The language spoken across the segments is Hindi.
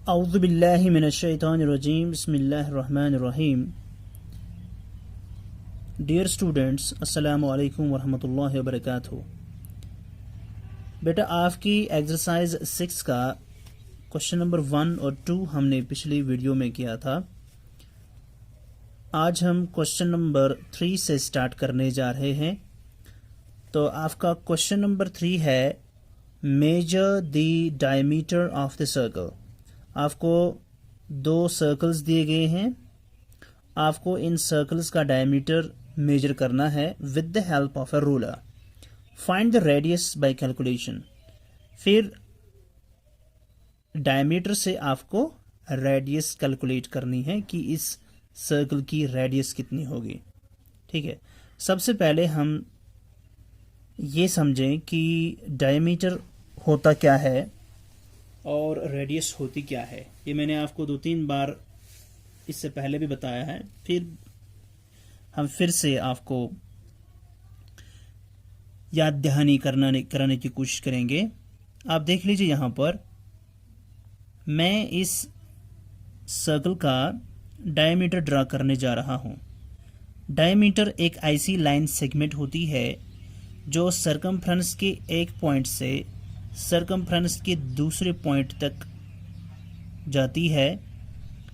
औज़ु बिल्लाहि मिनश्शैतानिर्रजीम बिस्मिल्लाहिर्रहमानिर्रहीम। डियर स्टूडेंट्स, अस्सलामु अलैकुम वरहमतुल्लाहि वबरकातुहू। बेटा, आपकी एक्सरसाइज 6 का क्वेश्चन नंबर 1 और 2 हमने पिछली वीडियो में किया था। आज हम क्वेश्चन नंबर 3 से स्टार्ट करने जा रहे हैं। तो आपका क्वेश्चन नंबर 3 है measure the diameter of the circle. आपको दो सर्कल्स दिए गए हैं, आपको इन सर्कल्स का डायमीटर मेजर करना है with the help of a ruler. Find the radius by calculation. फिर डायमीटर से आपको रेडियस कैलकुलेट करनी है कि इस सर्कल की रेडियस कितनी होगी। ठीक है, सबसे पहले हम ये समझें कि डायमीटर होता क्या है और रेडियस होती क्या है। ये मैंने आपको 2-3 बार इससे पहले भी बताया है, फिर हम फिर से आपको याद दहानी कराने की कोशिश करेंगे। आप देख लीजिए, यहाँ पर मैं इस सर्कल का डायमीटर ड्रा करने जा रहा हूँ। डायमीटर एक ऐसी लाइन सेगमेंट होती है जो सरकमफ्रेंस के एक पॉइंट से सरकमफ्रेंस के दूसरे पॉइंट तक जाती है,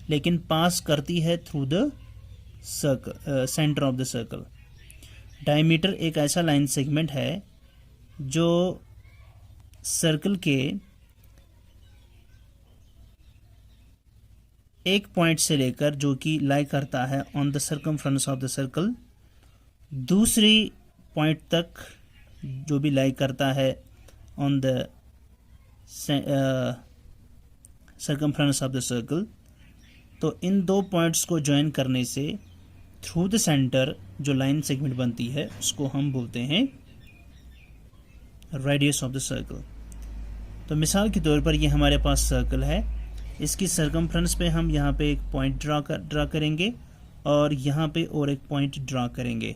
लेकिन पास करती है through the circle centre of the circle. Diameter एक ऐसा लाइन सेगमेंट है जो सर्कल के एक पॉइंट से लेकर, जो कि लाई करता है on the circumference of the circle, दूसरी पॉइंट तक जो भी लाई करता है on the circumference of the circle. तो इन दो पॉइंट्स को ज्वाइन करने से थ्रू द सेंटर जो लाइन सेगमेंट बनती है उसको हम बोलते हैं रेडियस ऑफ द सर्कल। तो मिसाल के तौर पर ये हमारे पास सर्कल है, इसकी सर्कमफ्रेंस पे हम यहाँ पे एक पॉइंट ड्रा करेंगे और यहाँ पे और एक पॉइंट ड्रा करेंगे,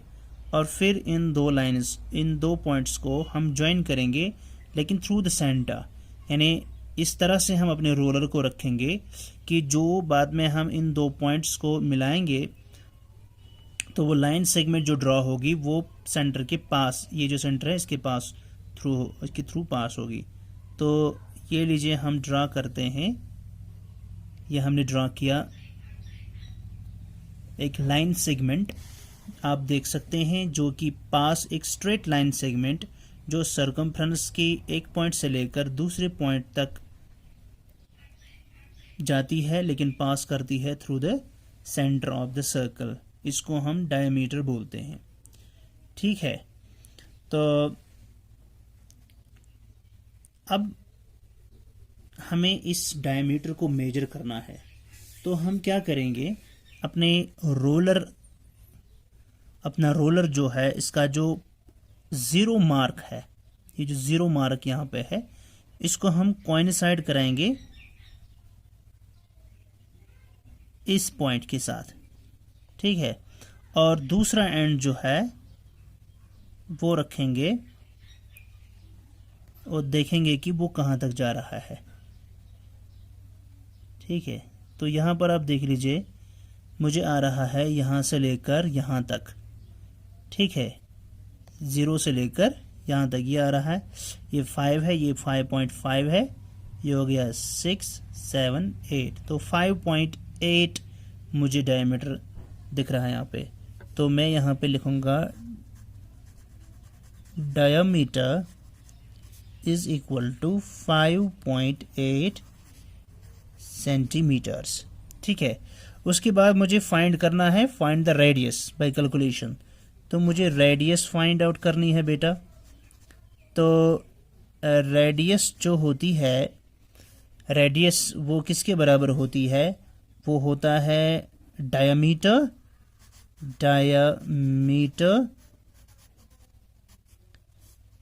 और फिर इन दो पॉइंट्स को हम ज्वाइन करेंगे, लेकिन थ्रू द सेंटर। यानी इस तरह से हम अपने रोलर को रखेंगे कि जो बाद में हम इन दो पॉइंट्स को मिलाएंगे तो वो लाइन सेगमेंट जो ड्रॉ होगी वो सेंटर के पास, ये जो सेंटर है इसके थ्रू पास होगी। तो ये लीजिए, हम ड्रा करते हैं। ये हमने ड्रा किया एक लाइन सेगमेंट, आप देख सकते हैं, जो कि पास एक स्ट्रेट लाइन सेगमेंट जो सर्कमफ्रेंस की एक पॉइंट से लेकर दूसरे पॉइंट तक जाती है, लेकिन पास करती है through the centre of the circle. इसको हम डायमीटर बोलते हैं। ठीक है, तो अब हमें इस डायमीटर को मेजर करना है। तो हम क्या करेंगे, अपना रोलर जो है, इसका जो ज़ीरो मार्क है, ये जो ज़ीरो मार्क यहाँ पे है, इसको हम कोइंसाइड कराएंगे इस पॉइंट के साथ। ठीक है, और दूसरा एंड जो है वो रखेंगे और देखेंगे कि वो कहाँ तक जा रहा है। ठीक है, तो यहाँ पर आप देख लीजिए, मुझे आ रहा है यहाँ से लेकर यहाँ तक। ठीक है, 0 से लेकर यहाँ तक ये आ रहा है। ये 5 है, ये 5.5 है, ये हो गया 6, 7, 8। तो 5.8 मुझे डायमीटर दिख रहा है यहाँ पे। तो मैं यहाँ पे लिखूँगा diameter is equal to 5.8 centimetres. ठीक है, उसके बाद मुझे फाइंड करना है, find the radius by calculation. तो मुझे रेडियस फाइंड आउट करनी है बेटा। तो रेडियस जो होती है, रेडियस वो किसके बराबर होती है, वो होता है डायमीटर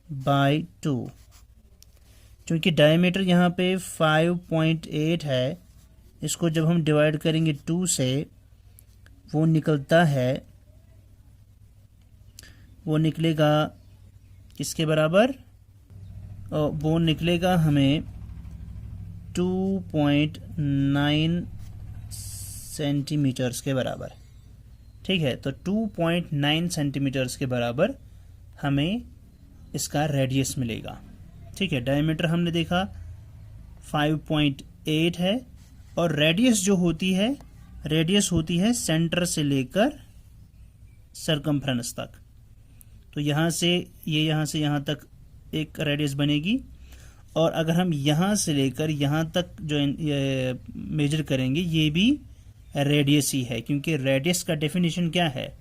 बाय 2। क्योंकि डायमीटर यहाँ पे 5.8 है, इसको जब हम डिवाइड करेंगे 2 से, वो निकलेगा किसके बराबर, वो निकलेगा हमें 2.9 सेंटीमीटर्स के बराबर। ठीक है, तो 2.9 सेंटीमीटर्स के बराबर हमें इसका रेडियस मिलेगा। ठीक है, डायमीटर हमने देखा 5.8 है, और रेडियस जो होती है, रेडियस होती है सेंटर से लेकर सरकमफ्रेंस तक। तो यहाँ से यहाँ तक एक रेडियस बनेगी, और अगर हम यहाँ से लेकर यहाँ तक जो मेजर करेंगे, ये भी रेडियस ही है, क्योंकि रेडियस का डेफिनेशन क्या है?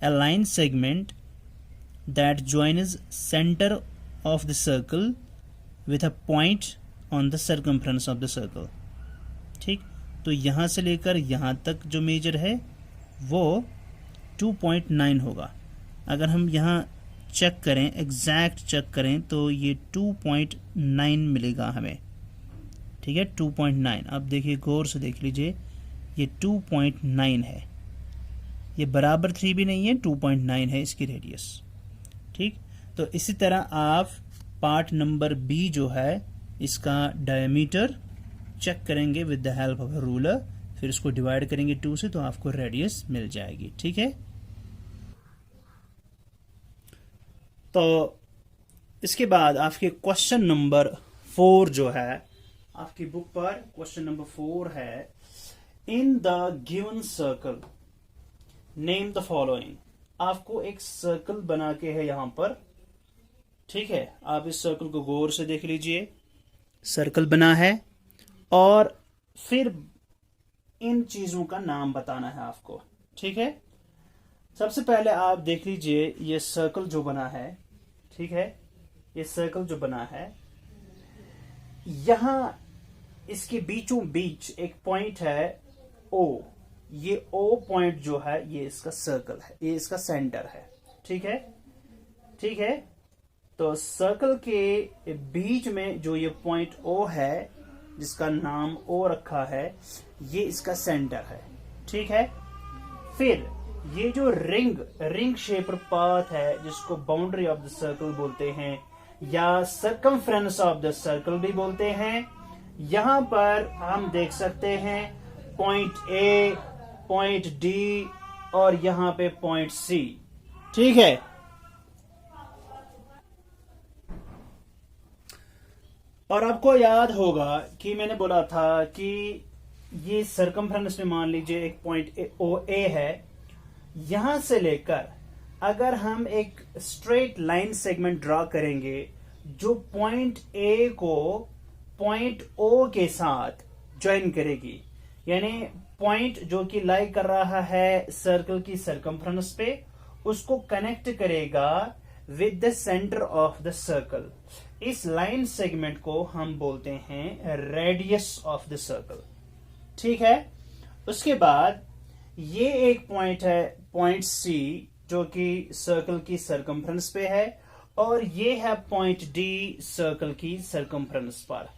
A line segment that joins centre of the circle with a point on the circumference of the circle. ठीक, तो यहाँ से लेकर यहाँ तक जो मेजर है वो 2.9 होगा। अगर हम यहाँ चेक करें, एग्जैक्ट चेक करें, तो ये 2.9 मिलेगा हमें। ठीक है, 2.9। अब देखिए, गौर से देख लीजिए, ये 2.9 है, ये बराबर 3 भी नहीं है, 2.9 है इसकी रेडियस। ठीक, तो इसी तरह आप पार्ट नंबर बी जो है, इसका डायमीटर चेक करेंगे with the help of a ruler, फिर उसको डिवाइड करेंगे 2 से, तो आपको रेडियस मिल जाएगी। ठीक है, तो इसके बाद आपके क्वेश्चन नंबर 4 जो है आपकी बुक पर, क्वेश्चन नंबर 4 है, in the given circle name the following. आपको एक सर्कल बना के है यहां पर। ठीक है, आप इस सर्कल को गौर से देख लीजिए, सर्कल बना है, और फिर इन चीजों का नाम बताना है आपको। ठीक है, सबसे पहले आप देख लीजिए ये सर्कल जो बना है। ठीक है, ये सर्कल जो बना है, यहां इसके बीचों बीच एक पॉइंट है O। ये O पॉइंट जो है, ये इसका सर्कल है, ये इसका सेंटर है। ठीक है, ठीक है, तो सर्कल के बीच में जो ये पॉइंट O है, जिसका नाम O रखा है, ये इसका सेंटर है। ठीक है, फिर ये जो रिंग शेपर पाथ है, जिसको बाउंड्री ऑफ द सर्कल बोलते हैं, या सरकमफ्रेंस ऑफ द सर्कल भी बोलते हैं, यहां पर हम देख सकते हैं पॉइंट A, पॉइंट D, और यहां पे पॉइंट C। ठीक है, और आपको याद होगा कि मैंने बोला था कि ये सरकमफ्रेंस में मान लीजिए एक पॉइंट OA है, यहां से लेकर अगर हम एक स्ट्रेट लाइन सेगमेंट ड्रॉ करेंगे जो पॉइंट A को पॉइंट O के साथ ज्वाइन करेगी, यानी पॉइंट जो कि लाई कर रहा है सर्कल की सरकमफ्रेंस पे, उसको कनेक्ट करेगा with the centre of the circle. इस लाइन सेगमेंट को हम बोलते हैं रेडियस ऑफ द सर्कल। ठीक है, उसके बाद ये एक पॉइंट है पॉइंट C, जो कि सर्कल की सरकमफ्रेंस पे है, और ये है पॉइंट D सर्कल की सरकमफ्रेंस पर।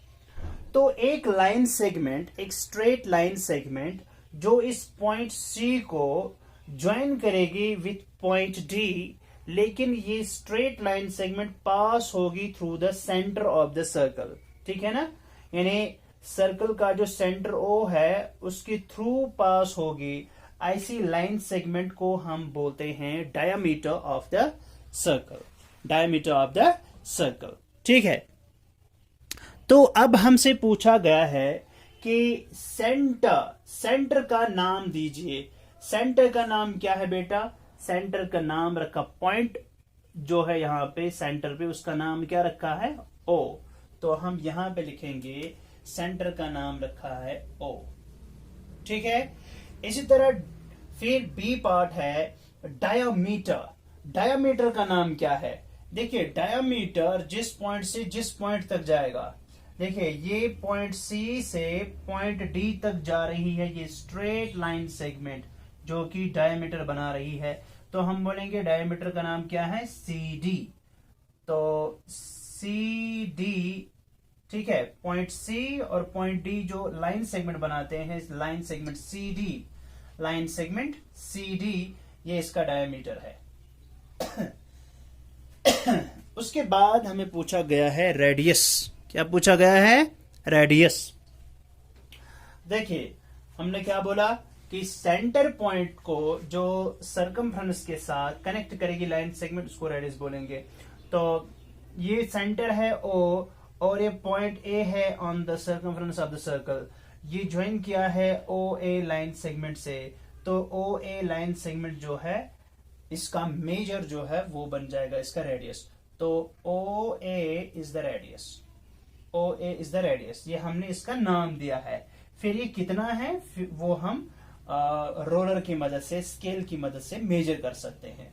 तो एक लाइन सेगमेंट, एक स्ट्रेट लाइन सेगमेंट जो इस पॉइंट C को ज्वाइन करेगी विथ पॉइंट D, लेकिन ये स्ट्रेट लाइन सेगमेंट पास होगी through the centre of the circle. ठीक है ना, यानी सर्कल का जो सेंटर O है उसके थ्रू पास होगी, ऐसी लाइन सेगमेंट को हम बोलते हैं diameter of the circle. Diameter of the circle. ठीक है, तो अब हमसे पूछा गया है कि सेंटर का नाम दीजिए। सेंटर का नाम क्या है बेटा? सेंटर का नाम रखा पॉइंट जो है यहां पे सेंटर पे, उसका नाम क्या रखा है? O। तो हम यहां पे लिखेंगे सेंटर का नाम रखा है O। ठीक है, इसी तरह फिर बी पार्ट है डायमीटर। डायमीटर का नाम क्या है? देखिए, डायमीटर जिस पॉइंट से जिस पॉइंट तक जाएगा, देखिए ये पॉइंट C से पॉइंट D तक जा रही है ये स्ट्रेट लाइन सेगमेंट जो कि डायमीटर बना रही है, तो हम बोलेंगे डायमीटर का नाम क्या है? CD। तो CD, ठीक है, पॉइंट C और पॉइंट D जो लाइन सेगमेंट बनाते हैं, line segment CD, line segment CD, ये इसका डायमीटर है। उसके बाद हमें पूछा गया है रेडियस। क्या पूछा गया है? रेडियस। देखिए हमने क्या बोला कि सेंटर पॉइंट को जो सर्कमफ्रेंस के साथ कनेक्ट करेगी लाइन सेगमेंट, उसको रेडियस बोलेंगे। तो ये सेंटर है O और ये पॉइंट A है on the circumference of the circle, ये ज्वाइन किया है OA लाइन सेगमेंट से। तो OA लाइन सेगमेंट जो है इसका मेजर जो है वो बन जाएगा इसका रेडियस। तो OA is the radius, OA is the radius, ये हमने इसका नाम दिया है। फिर ये कितना है वो हम रोलर की मदद से, स्केल की मदद से मेजर कर सकते हैं।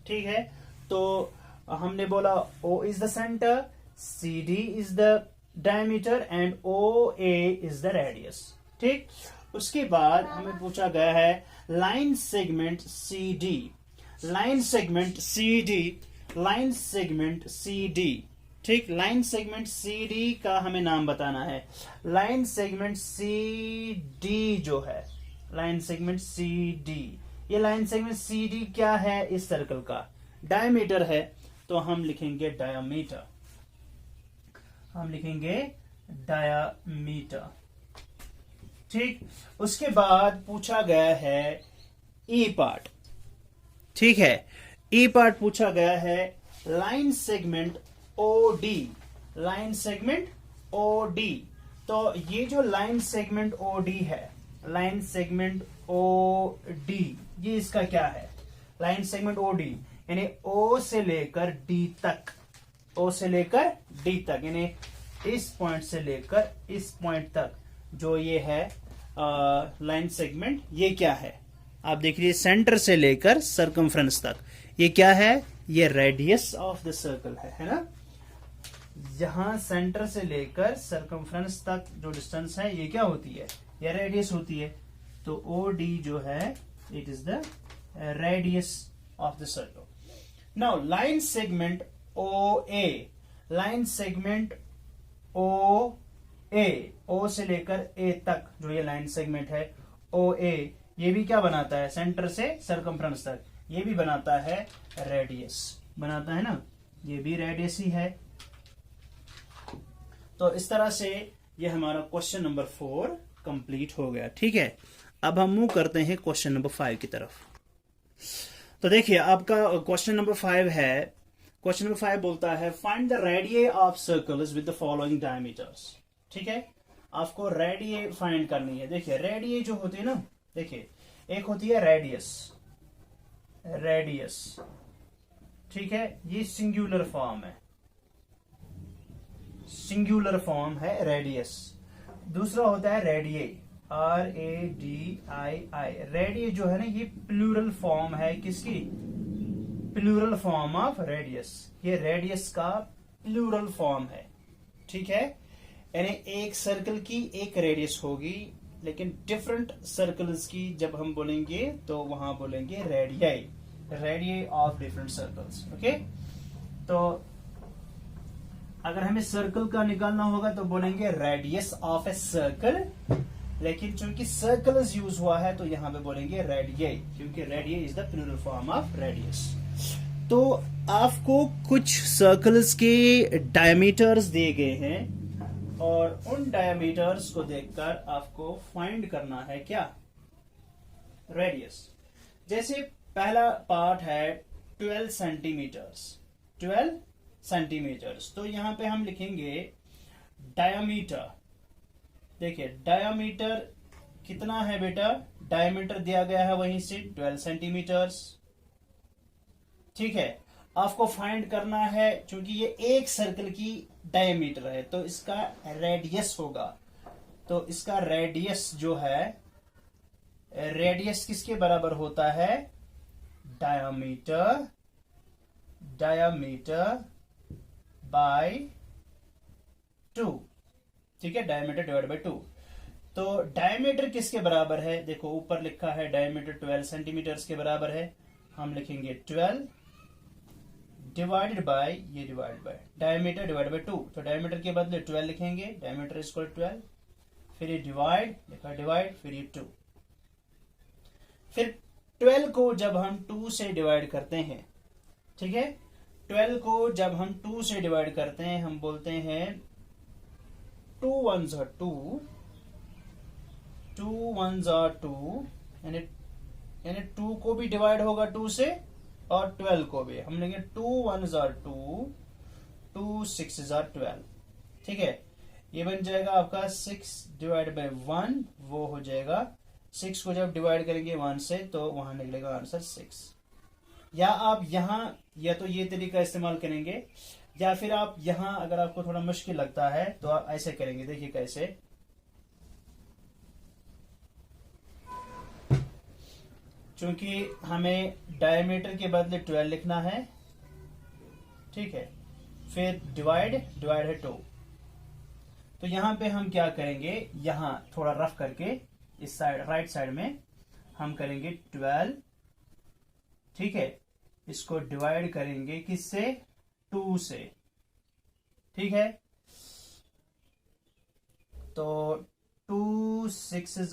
ठीक है, तो हमने बोला O is the centre, CD is the diameter and OA is the radius. ठीक, उसके बाद हमें पूछा गया है line segment CD, line segment CD, line segment CD। ठीक, लाइन सेगमेंट CD का हमें नाम बताना है। लाइन सेगमेंट CD जो है, लाइन सेगमेंट CD, ये लाइन सेगमेंट CD क्या है? इस सर्कल का डायमीटर है, तो हम लिखेंगे डायामीटर, हम लिखेंगे डायामीटर। ठीक, उसके बाद पूछा गया है ई पार्ट। ठीक है, ई पार्ट पूछा गया है line segment OD, line segment OD। तो ये जो लाइन सेगमेंट OD है, लाइन सेगमेंट OD, ये इसका क्या है? लाइन सेगमेंट OD यानी O से लेकर D तक, O से लेकर D तक, यानी इस पॉइंट से लेकर इस पॉइंट तक जो ये है लाइन सेगमेंट, ये क्या है? आप देख लीजिए सेंटर से लेकर सर्कमफ्रेंस तक, ये क्या है? ये रेडियस ऑफ द सर्कल है ना। यहां सेंटर से लेकर सर्कमफ्रेंस तक जो डिस्टेंस है ये क्या होती है? ये रेडियस होती है। तो OD जो है it is the radius of the circle. Now line segment OA, line segment OA, O से लेकर A तक जो ये लाइन सेगमेंट है OA, ये भी क्या बनाता है? सेंटर से सर्कमफ्रेंस तक ये भी बनाता है रेडियस, बनाता है ना, ये भी रेडियस ही है। तो इस तरह से ये हमारा क्वेश्चन नंबर 4 कंप्लीट हो गया। ठीक है, अब हम मूव करते हैं क्वेश्चन नंबर 5 की तरफ। तो देखिए आपका क्वेश्चन नंबर 5 है, क्वेश्चन नंबर 5 बोलता है find the radius of circles with the following diameters. ठीक है, आपको रेडियस फाइंड करनी है। देखिए रेडियस जो होती है ना, देखिए एक होती है रेडियस, रेडियस, ठीक है, ये सिंगुलर फॉर्म है, सिंगुलर फॉर्म है रेडियस। दूसरा होता है रेडिये, RADII, रेडियस जो है ना ये प्लूरल फॉर्म है किसकी? प्लूरल फॉर्म ऑफ रेडियस, ये रेडियस का प्लूरल फॉर्म है। ठीक है, यानी एक सर्कल की एक रेडियस होगी, लेकिन डिफरेंट सर्कल्स की जब हम बोलेंगे तो वहां बोलेंगे radii, radii of different circles. Okay, तो अगर हमें सर्कल का निकालना होगा तो बोलेंगे रेडियस ऑफ ए सर्कल, लेकिन चूंकि सर्कल्स यूज हुआ है तो यहां पे बोलेंगे रेडियाई, क्योंकि radii is the plural form of radius. तो आपको कुछ सर्कल्स के डायमीटर्स दिए गए हैं और उन डायमीटर्स को देखकर आपको फाइंड करना है क्या? रेडियस। जैसे पहला पार्ट है 12 सेंटीमीटर्स, 12 सेंटीमीटर्स, तो यहां पे हम लिखेंगे डायमीटर। देखिए डायमीटर कितना है बेटा? डायमीटर दिया गया है वहीं से 12 सेंटीमीटर्स। ठीक है, आपको फाइंड करना है, क्योंकि ये एक सर्कल की डायमीटर है तो इसका रेडियस होगा। तो इसका रेडियस जो है, रेडियस किसके बराबर होता है? Diameter, diameter by 2। ठीक है, डायमीटर डिवाइड बाय 2। तो डायमीटर किसके बराबर है? देखो ऊपर लिखा है डायमीटर 12 सेंटीमीटर के बराबर है, हम लिखेंगे 12 डिवाइडेड बाय, ये divide by diameter divide by 2, तो डायमीटर के बदले 12 लिखेंगे, डायमीटर इक्वल 12, फिर ये डिवाइड, लिखा डिवाइड, फिर ये 2। फिर 12 को जब हम 2 से डिवाइड करते हैं, ठीक है, 12 को जब हम 2 से डिवाइड करते हैं हम बोलते हैं 2 1s are 2, 2 1 2, यानी 2 को भी डिवाइड होगा 2 से और 12 को भी। हम लेंगे 2 1 2, 2 6 12। ठीक है, ये बन जाएगा आपका 6 डिवाइड बाई 1, वो हो जाएगा 6 को जब डिवाइड करेंगे 1 से तो वहां निकलेगा आंसर 6। या आप यहां या तो ये तरीका इस्तेमाल करेंगे, या फिर आप यहां अगर आपको थोड़ा मुश्किल लगता है तो आप ऐसे करेंगे। देखिए कैसे, चूंकि हमें डायमीटर के बदले 12 लिखना है, ठीक है, फिर डिवाइड है 2, तो यहां पे हम क्या करेंगे, यहां थोड़ा रफ करके इस साइड राइट साइड में हम करेंगे 12, ठीक है, इसको डिवाइड करेंगे किससे, 2 से। ठीक है, तो 2 6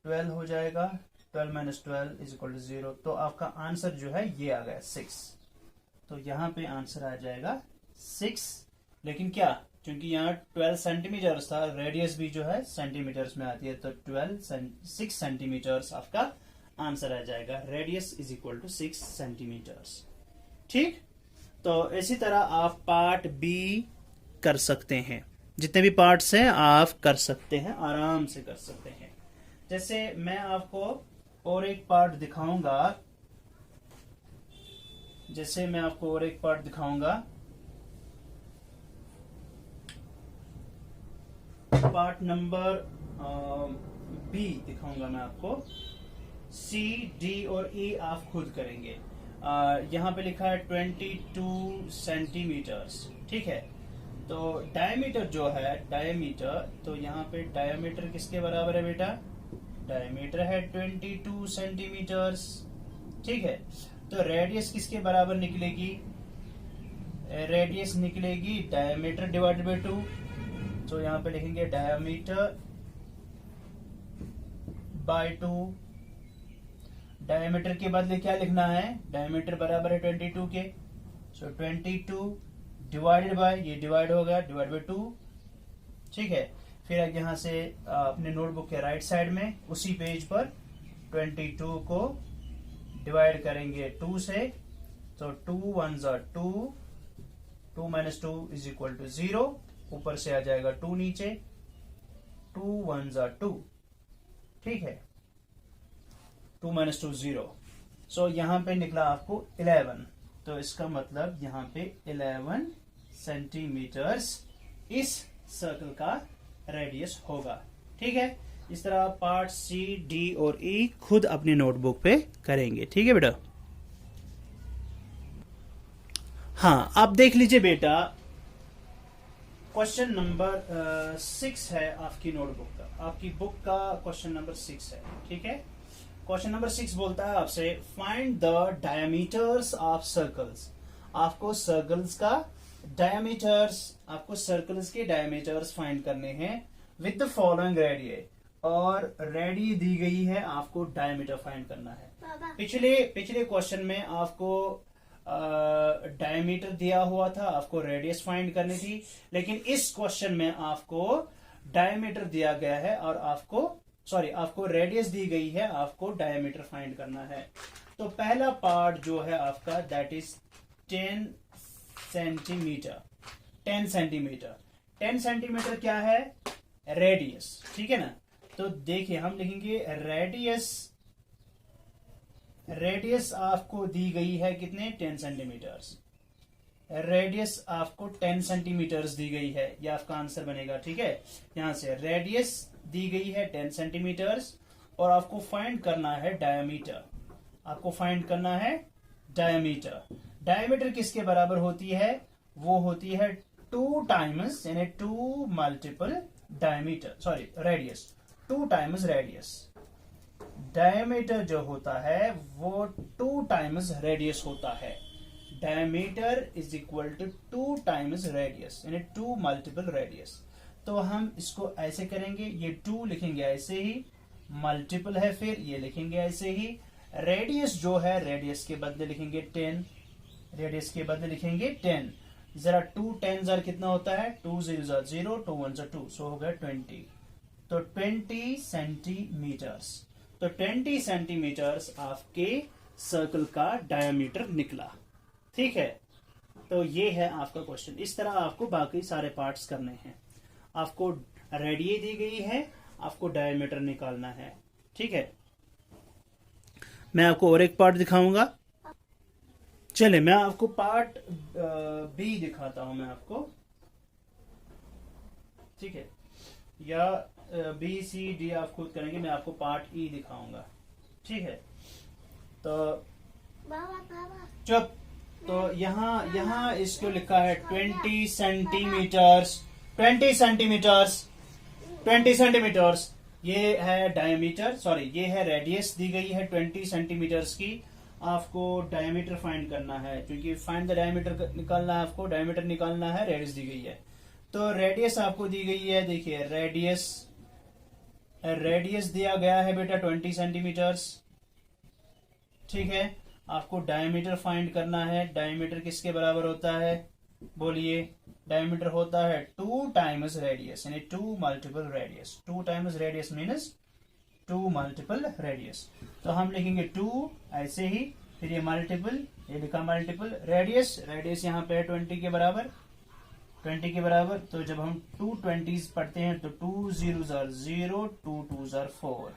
12 हो जाएगा, 12 माइनस 12 इज इक्वल टू 0। तो आपका आंसर जो है ये आ गया 6। तो यहां पे आंसर आ जाएगा 6। लेकिन क्या, क्योंकि यहाँ 12 सेंटीमीटर था, रेडियस भी जो है सेंटीमीटर्स में आती है, तो 6 सेंटीमीटर्स आपका आंसर आ जाएगा। Radius is equal to 6 centimetres. ठीक, तो इसी तरह आप पार्ट बी कर सकते हैं। जितने भी पार्ट्स हैं आप कर सकते हैं, आराम से कर सकते हैं। जैसे मैं आपको और एक पार्ट दिखाऊंगा, पार्ट नंबर बी दिखाऊंगा मैं आपको। सी डी और ई आप खुद करेंगे। यहाँ पे लिखा है 22 सेंटीमीटर्स। ठीक है, तो डायमीटर जो है, तो यहाँ पे डायमीटर किसके बराबर है बेटा, डायमीटर है 22 सेंटीमीटर्स। ठीक है, तो रेडियस किसके बराबर निकलेगी, रेडियस निकलेगी डायमीटर डिवाइडेड बाय 2। तो यहाँ पे लिखेंगे डायमीटर बाय 2। डायमीटर के बदले क्या लिखना है, डायमीटर बराबर है 22 के, सो 22 डिवाइडेड बाय, ये डिवाइड होगा, डिवाइड बाय 2। ठीक है, फिर यहाँ से अपने नोटबुक के राइट साइड में उसी पेज पर 22 को डिवाइड करेंगे 2 से, तो 2 1 2, 2 माइनस 2 इज इक्वल टू 0, ऊपर से आ जाएगा 2 नीचे, 2 1 2। ठीक है, 2 माइनस 2 0। सो यहाँ पे निकला आपको 11, तो इसका मतलब यहाँ पे 11 सेंटीमीटर्स इस सर्कल का रेडियस होगा। ठीक है, इस तरह पार्ट सी डी और ई खुद अपनी नोटबुक पे करेंगे। ठीक है बेटा, हाँ आप देख लीजिए बेटा, क्वेश्चन नंबर 6 है आपकी नोटबुक का, आपकी बुक का क्वेश्चन नंबर 6 है। ठीक है, क्वेश्चन नंबर 6 बोलता है आपसे find the diameters of circles. आपको सर्कल्स का डायमीटर्स, आपको सर्कल्स के डायमीटर्स फाइंड करने हैं विद द फॉलोइंग रेडियस, और रेडी दी गई है, आपको डायमीटर फाइंड करना है। पिछले क्वेश्चन में आपको डायमीटर दिया हुआ था, आपको रेडियस फाइंड करनी थी, लेकिन इस क्वेश्चन में आपको डायमीटर दिया गया है और आपको रेडियस दी गई है, आपको डायमीटर फाइंड करना है। तो पहला पार्ट जो है आपका, that is 10 centimetre. 10 centimetre, 10 centimetre क्या है, रेडियस। ठीक है ना, तो देखिए हम लिखेंगे रेडियस आपको दी गई है कितने, 10 सेंटीमीटर्स। रेडियस आपको 10 सेंटीमीटर्स दी गई है, ये आपका आंसर बनेगा। ठीक है, यहां से रेडियस दी गई है 10 सेंटीमीटर्स और आपको फाइंड करना है डायमीटर। आपको फाइंड करना है डायमीटर। डायमीटर किसके बराबर होती है, वो होती है 2 टाइम्स, यानी 2 multiple diameter, radius, 2 times radius. Diameter जो होता है वो 2 टाइम्स रेडियस होता है। Diameter is equal to 2 times radius, यानी 2 मल्टीपल रेडियस। तो हम इसको ऐसे करेंगे, ये 2 लिखेंगे ऐसे ही, मल्टीपल है फिर ये लिखेंगे ऐसे ही। रेडियस जो है, रेडियस के बदले लिखेंगे 10, रेडियस के बदले लिखेंगे 10। जरा 2 10 कितना होता है, 2 0 0, 2 1 2, सो हो गया 20। तो 20 सेंटीमीटर्स। तो 20 सेंटीमीटर्स आपके सर्कल का डायमीटर निकला। ठीक है, तो ये है आपका क्वेश्चन। इस तरह आपको बाकी सारे पार्ट्स करने हैं। आपको रेडियस दी गई है, आपको डायमीटर निकालना है। ठीक है, मैं आपको और एक पार्ट दिखाऊंगा। चले मैं आपको पार्ट बी दिखाता हूं मैं आपको। ठीक है, या बी सी डी आप खुद करेंगे, मैं आपको पार्ट ई दिखाऊंगा। ठीक है, तो चुप। तो यहाँ इसको लिखा है 20 सेंटीमीटर्स। 20 सेंटीमीटर्स, 20 सेंटीमीटर्स ये है डायमीटर, सॉरी ये है रेडियस दी गई है 20 सेंटीमीटर्स की। आपको डायमीटर फाइंड करना है, क्योंकि फाइंड द डायमीटर निकालना है, आपको डायमीटर निकालना है, रेडियस दी गई है। तो रेडियस आपको दी गई है, देखिए रेडियस दिया गया है बेटा 20 सेंटीमीटर्स। ठीक है, आपको डायमीटर फाइंड करना है। डायमीटर किसके बराबर होता है, बोलिए। डायमीटर होता है 2 टाइम्स रेडियस, यानी 2 multiple radius. 2 times radius means 2 multiple radius. तो हम लिखेंगे 2 ऐसे ही, फिर ये मल्टीपल, ये लिखा मल्टीपल रेडियस। रेडियस यहाँ पे है 20 के बराबर, 20 के बराबर। तो जब हम 2 20s पढ़ते हैं तो 2 0s are 0, 2 2s are 4,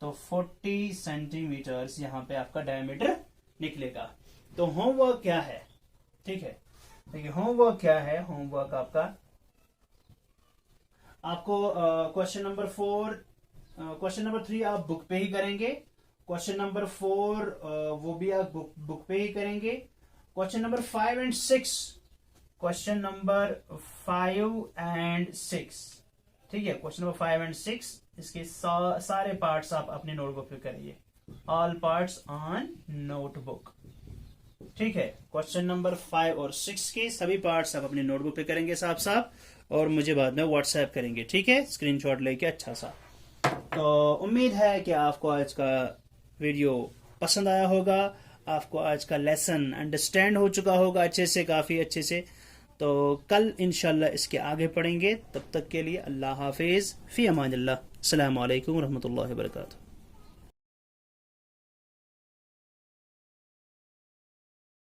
तो 40 सेंटीमीटर्स यहाँ पे आपका डायमीटर निकलेगा। तो होमवर्क क्या है, ठीक है, देखिए होमवर्क क्या है। होमवर्क आपको क्वेश्चन नंबर 4, क्वेश्चन नंबर 3 आप बुक पे ही करेंगे। क्वेश्चन नंबर 4 वो भी आप बुक पे ही करेंगे। Question number 5 and 6, question number 5 and 6, ठीक है, क्वेश्चन नंबर 5 एंड 6 इसके सारे पार्ट्स आप अपने नोटबुक पे करिए। All parts on notebook. ठीक है, क्वेश्चन नंबर 5 और 6 के सभी पार्ट्स आप अपने नोटबुक पे करेंगे साफ साफ, और मुझे बाद में व्हाट्सएप करेंगे। ठीक है, स्क्रीनशॉट लेके अच्छा सा। तो उम्मीद है कि आपको आज का वीडियो पसंद आया होगा, आपको आज का लेसन अंडरस्टैंड हो चुका होगा अच्छे से, काफी अच्छे से। तो कल इंशाल्लाह इसके आगे पढ़ेंगे। तब तक के लिए अल्लाह हाफिज, फी अमानिल्लाह, अस्सलामु अलैकुम रहमतुल्लाहि व बरकातुहू।